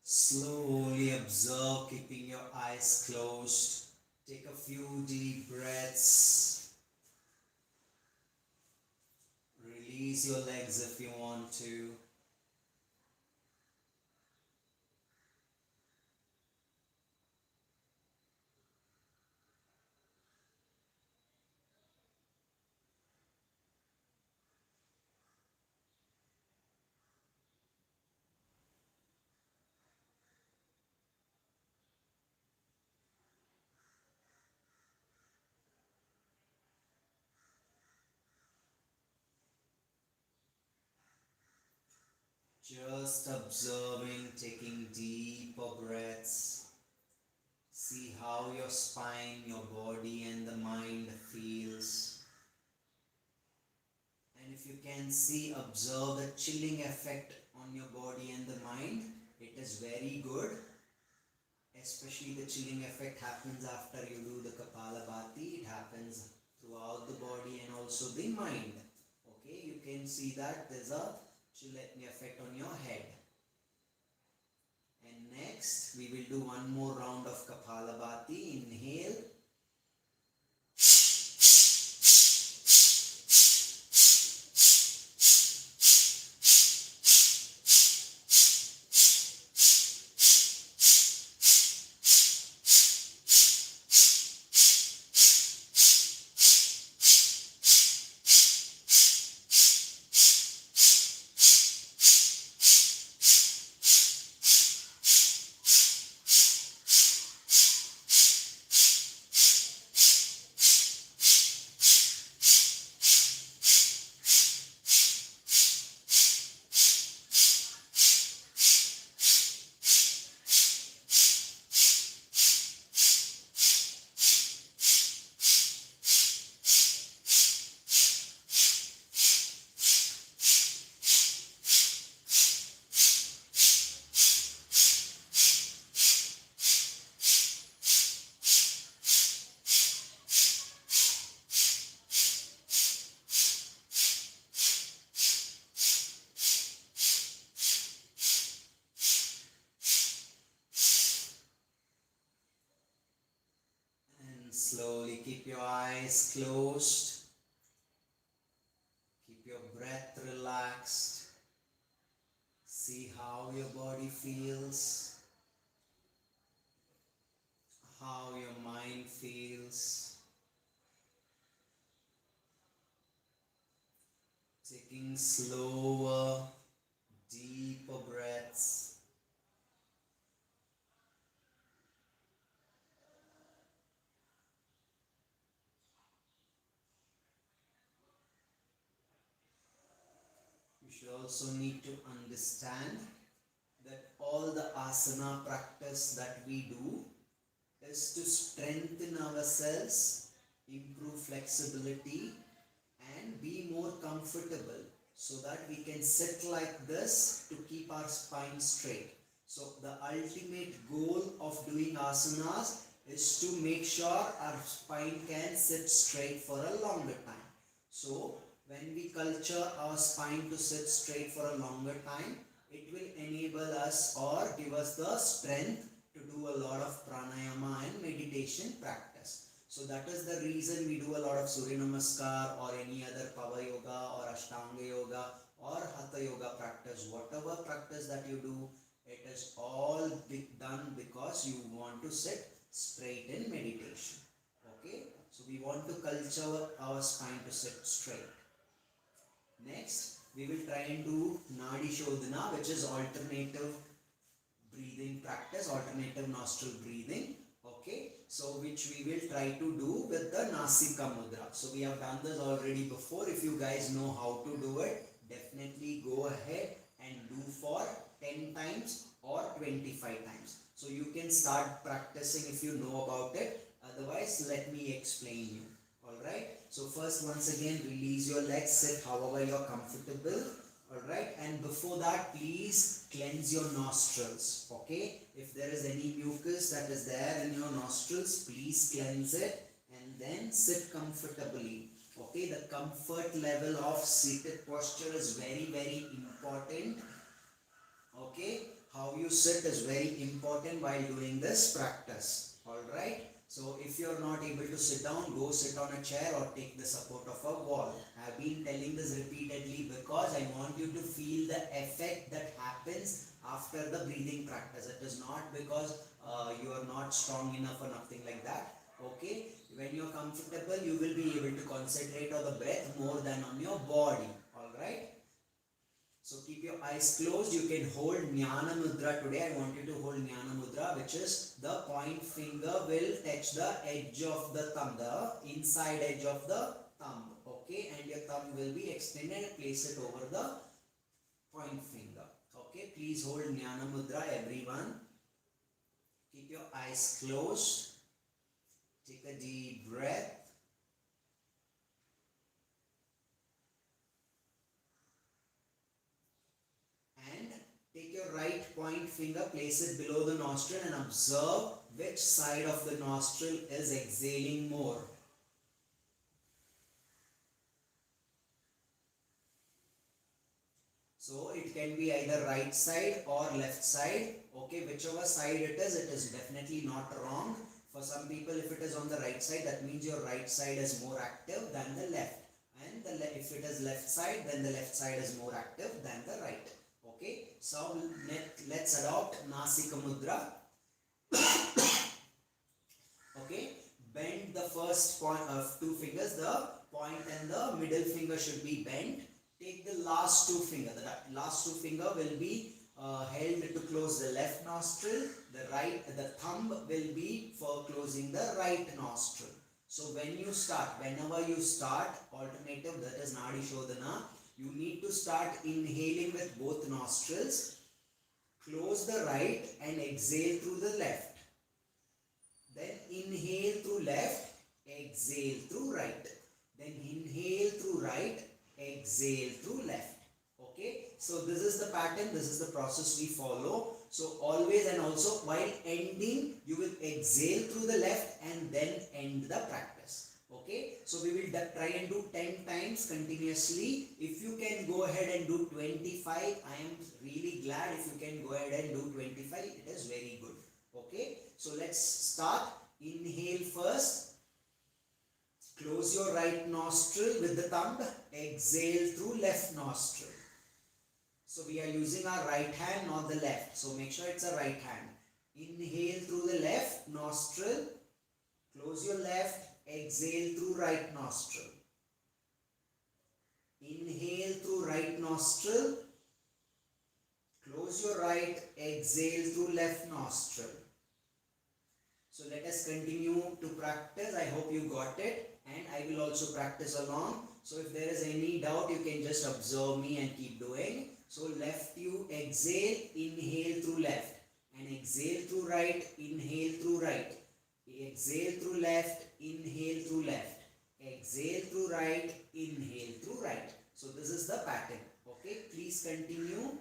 Slowly observe, keeping your eyes closed. Take a few deep breaths. Release your legs if you want to. Just observing, taking deeper breaths. See how your spine, your body and the mind feels. And if you can see, observe the chilling effect on your body and the mind. It is very good. Especially the chilling effect happens after you do the Kapalabhati. It happens throughout the body and also the mind. Okay, you can see that there's a chilling effect on your head. And next, we will do one more round of Kapalabhati. Inhale. slowly keep your eyes closed. Keep your breath relaxed. See how your body feels, how your mind feels. Taking slower, deeper breaths. You should also need to understand that all the asana practice that we do is to strengthen ourselves, improve flexibility, and be more comfortable so that we can sit like this to keep our spine straight. So the ultimate goal of doing asanas is to make sure our spine can sit straight for a longer time. So when we culture our spine to sit straight for a longer time, it will enable us or give us the strength to do a lot of pranayama and meditation practice. So that is the reason we do a lot of Surya Namaskar or any other power yoga or Ashtanga Yoga or Hatha Yoga practice. Whatever practice that you do, it is all done because you want to sit straight in meditation. Okay? So we want to culture our spine to sit straight. Next, we will try and do Nadi Shodhana, which is alternative breathing practice, alternative nostril breathing. Okay, so which we will try to do with the Nausicaa Mudra. So we have done this already before. If you guys know how to do it, definitely go ahead and do for 10 times or 25 times. So you can start practicing if you know about it. Otherwise, let me explain you. Alright, so first once again release your legs, sit however you are comfortable. Alright, and before that please cleanse your nostrils. Okay, if there is any mucus that is there in your nostrils, please cleanse it and then sit comfortably. Okay, the comfort level of seated posture is very important. Okay, how you sit is very important while doing this practice. Alright, so if you are not able to sit down, go sit on a chair or take the support of a wall. I have been telling this repeatedly because I want you to feel the effect that happens after the breathing practice. It is not because you are not strong enough or nothing like that. Okay, when you are comfortable, you will be able to concentrate on the breath more than on your body. Alright. So keep your eyes closed. You can hold Jnana Mudra today. I want you to hold Jnana Mudra, which is the point finger will touch the edge of the thumb, the inside edge of the thumb. Okay, and your thumb will be extended and place it over the point finger. Okay, please hold Jnana Mudra, everyone. Keep your eyes closed. Take a deep breath. Take your right point finger, place it below the nostril and observe which side of the nostril is exhaling more. So it can be either right side or left side. Okay, whichever side it is definitely not wrong. For some people, if it is on the right side, that means your right side is more active than the left. And if it is left side, then the left side is more active than the right. Okay, so let's adopt Nausicaa Mudra. Okay, bend the first point of two fingers. The point and the middle finger should be bent. Take the last two fingers. The last two finger will be held to close the left nostril. The thumb will be for closing the right nostril. So whenever you start alternative, that is Nadi Shodhana, you need to start inhaling with both nostrils, close the right and exhale through the left. Then inhale through left, exhale through right. Then inhale through right, exhale through left. Okay, so this is the pattern, this is the process we follow. So always, and also while ending, you will exhale through the left and then end the practice. Okay, so we will try and do 10 times continuously. If you can go ahead and do 25, I am really glad. If you can go ahead and do 25, it is very good. Okay, so let's start. Inhale first. Close your right nostril with the thumb. Exhale through left nostril. So we are using our right hand, not the left. So make sure it's a right hand. Inhale through the left nostril. Close your left. Exhale through right nostril. Inhale through right nostril. Close your right. Exhale through left nostril. So let us continue to practice. I hope you got it, and I will also practice along. So if there is any doubt, you can just observe me and keep doing. So left you exhale, inhale through left, and exhale through right, inhale through right. Exhale through left, inhale through left. Exhale through right, inhale through right. So this is the pattern. Okay, please continue.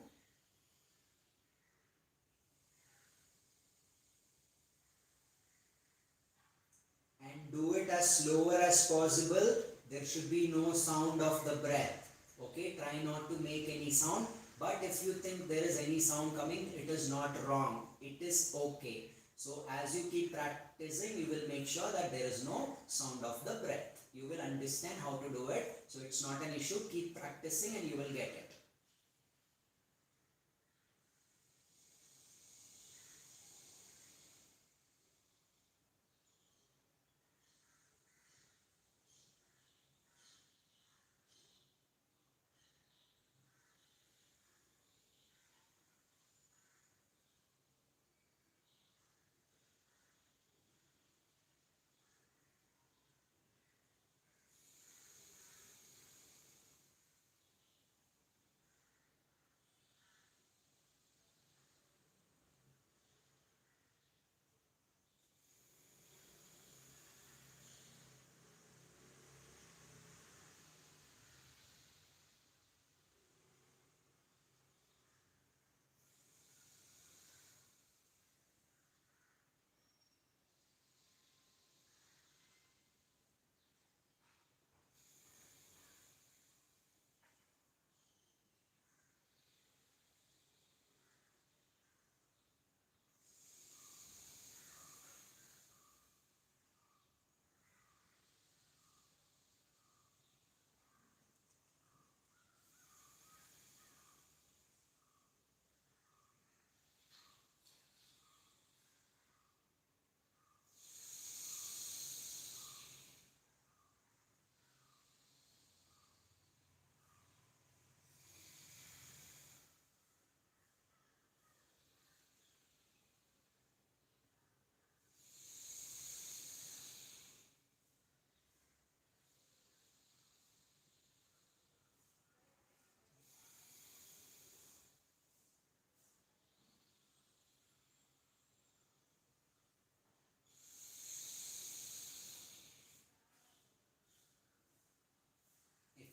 And do it as slower as possible. There should be no sound of the breath. Okay, try not to make any sound. But if you think there is any sound coming, it is not wrong. It is okay. So as you keep practicing, you will make sure that there is no sound of the breath. You will understand how to do it. So it's not an issue. Keep practicing and you will get it.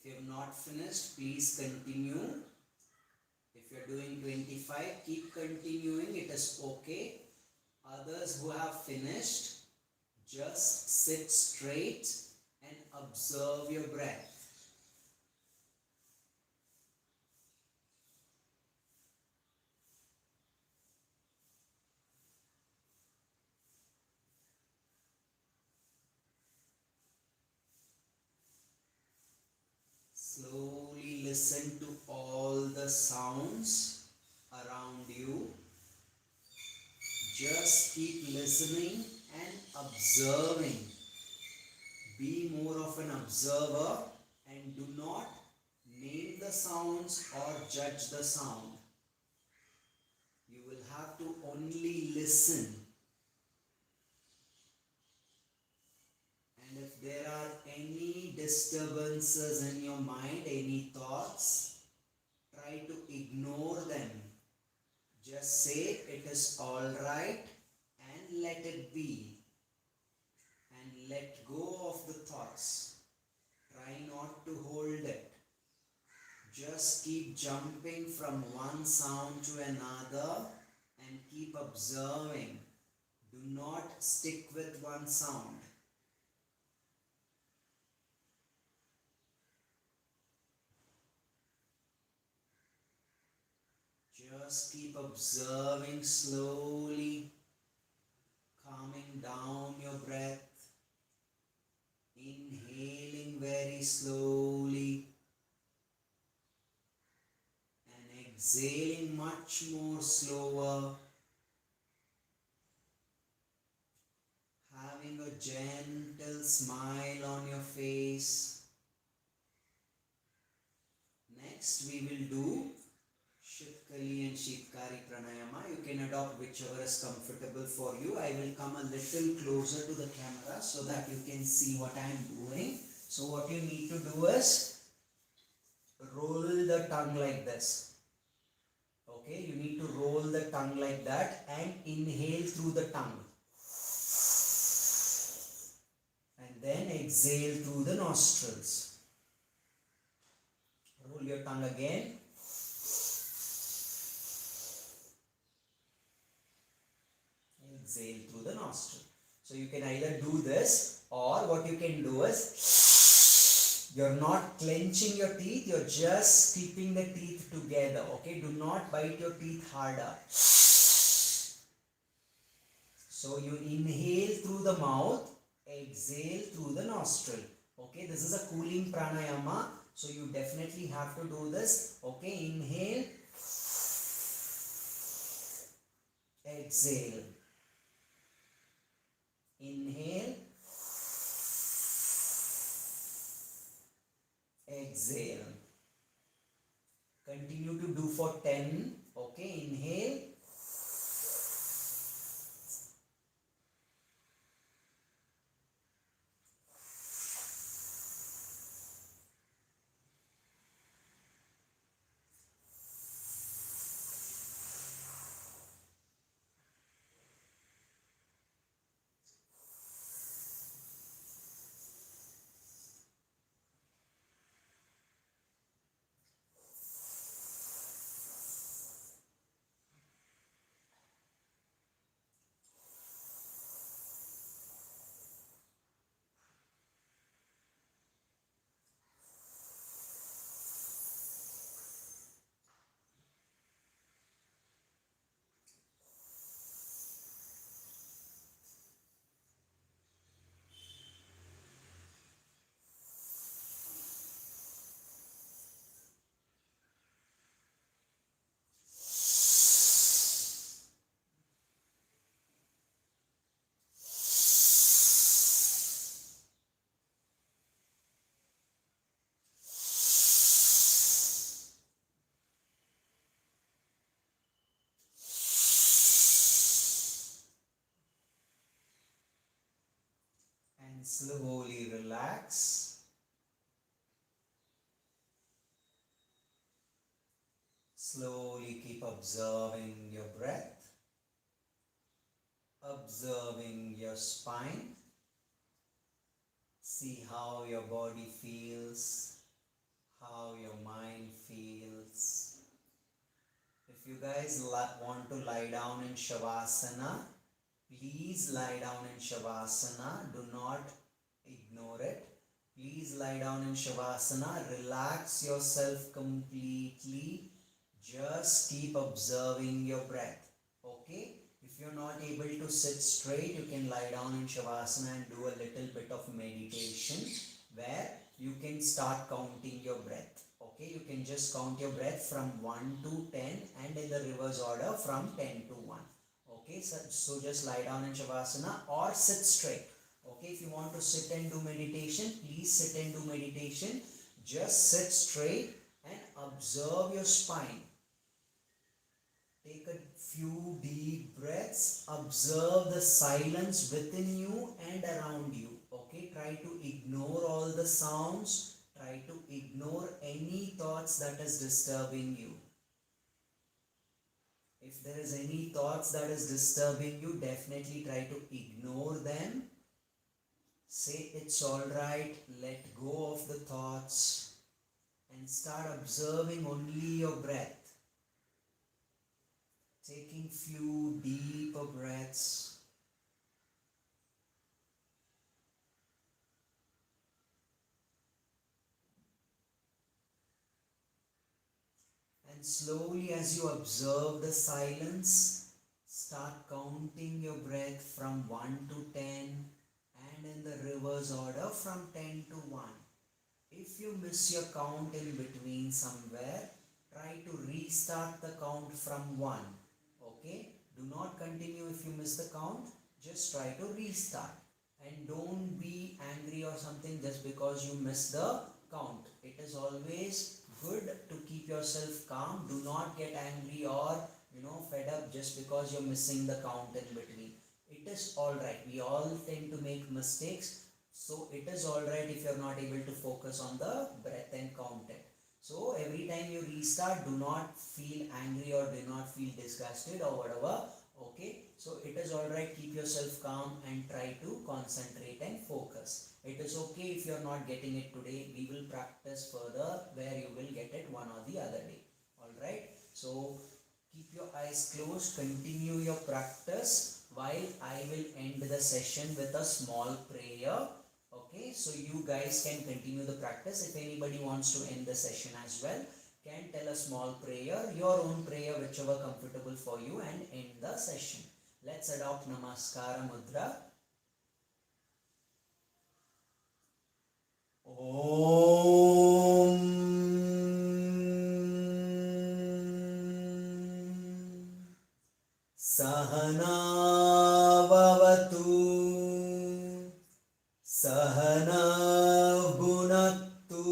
If you have not finished, please continue. If you are doing 25, keep continuing. It is okay. Others who have finished, just sit straight and observe your breath. Slowly listen to all the sounds around you. Just keep listening and observing. Be more of an observer and do not name the sounds or judge the sound. You will have to only listen. And if there are any disturbances in your mind, any thoughts, try to ignore them. Just say it is alright and let it be. And let go of the thoughts. Try not to hold it. Just keep jumping from one sound to another and keep observing. Do not stick with one sound. Just keep observing slowly, calming down your breath. Inhale. very slowly and exhaling much more slower. Having a gentle smile on your face. Next we will do Shitkali and Shitkari Pranayama. You can adopt whichever is comfortable for you. I will come a little closer to the camera so that you can see what I am doing. So what you need to do is roll the tongue like this. Okay, you need to roll the tongue like that and inhale through the tongue. And then exhale through the nostrils. Roll your tongue again. Exhale through the nostril. So you can either do this, or what you can do is, you're not clenching your teeth, you're just keeping the teeth together. Okay, do not bite your teeth harder. So you inhale through the mouth, exhale through the nostril. Okay, this is a cooling pranayama, so you definitely have to do this. Okay, inhale, exhale. Inhale, exhale. Continue to do for 10. Okay, inhale, and slowly relax. Slowly keep observing your breath, observing your spine. See how your body feels, how your mind feels. If you guys want to lie down in Shavasana, please lie down in Shavasana. Do not ignore it. Please lie down in Shavasana. Relax yourself completely. Just keep observing your breath. Okay? If you're not able to sit straight, you can lie down in Shavasana and do a little bit of meditation where you can start counting your breath. Okay? You can just count your breath from 1 to 10 and in the reverse order from 10 to 1. Okay? So just lie down in Shavasana or sit straight. Okay? If you want to sit and do meditation, please sit and do meditation. Just sit straight and observe your spine. Take a few deep breaths. Observe the silence within you and around you. Okay, try to ignore all the sounds. Try to ignore any thoughts that is disturbing you. If there is any thoughts that is disturbing you, definitely try to ignore them. Say it's alright, let go of the thoughts and start observing only your breath. Taking few deeper breaths. And slowly as you observe the silence, start counting your breath from 1 to 10 and in the reverse order from 10 to 1. If you miss your count in between somewhere, try to restart the count from 1. Okay? Do not continue if you miss the count. Just try to restart. And don't be angry or something just because you miss the count. It is always good to keep yourself calm. Do not get angry or fed up just because you're missing the count in between. It is alright. We all tend to make mistakes. So it is alright if you're not able to focus on the breath and count it. So every time you restart, do not feel angry or do not feel disgusted or whatever. Okay, so it is alright, keep yourself calm and try to concentrate and focus. It is okay if you are not getting it today. We will practice further where you will get it one or the other day. Alright, so keep your eyes closed, continue your practice while I will end the session with a small prayer. Okay, so you guys can continue the practice. If anybody wants to end the session as well, can tell a small prayer, your own prayer, whichever comfortable for you, and end the session. Let's adopt Namaskara Mudra. Om Sahana Vavatu Sahana Bhunattu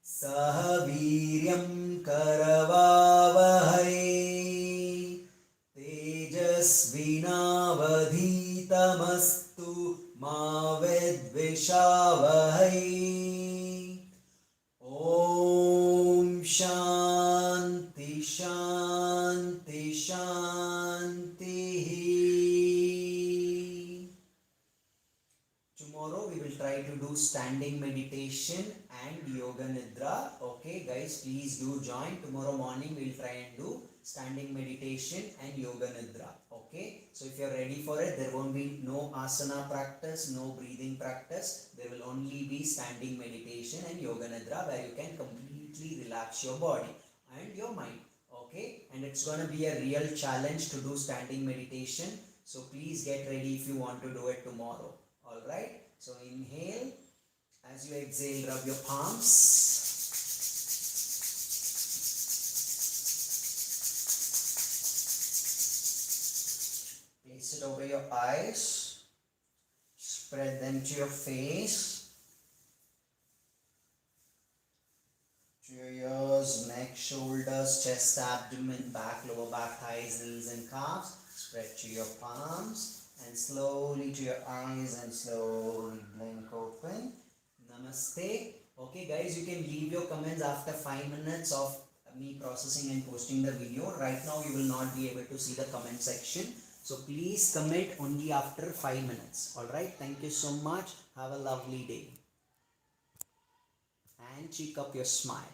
Sahaviryam Karavavahai Tejasvinavadhitamastu Ma Vidvishavahai. Om Shanti Shanti Shanti. Tomorrow we will try to do standing meditation and yoga nidra. Okay guys, please do join. Tomorrow morning we will try and do standing meditation and yoga nidra. Okay, so if you are ready for it, there won't be no asana practice, no breathing practice. There will only be standing meditation and yoga nidra where you can completely relax your body and your mind. Okay, and it's gonna be a real challenge to do standing meditation. So please get ready if you want to do it tomorrow. Alright, so inhale. As you exhale, rub your palms. Place it over your eyes. Spread them to your face. To your ears, neck, shoulders, chest, abdomen, back, lower back, thighs, heels and calves. Spread to your palms. And slowly to your eyes and slowly blink open. Namaste. Okay guys, you can leave your comments after 5 minutes of me processing and posting the video. Right now you will not be able to see the comment section. So please comment only after 5 minutes. Alright, thank you so much. Have a lovely day. And cheek up your smile.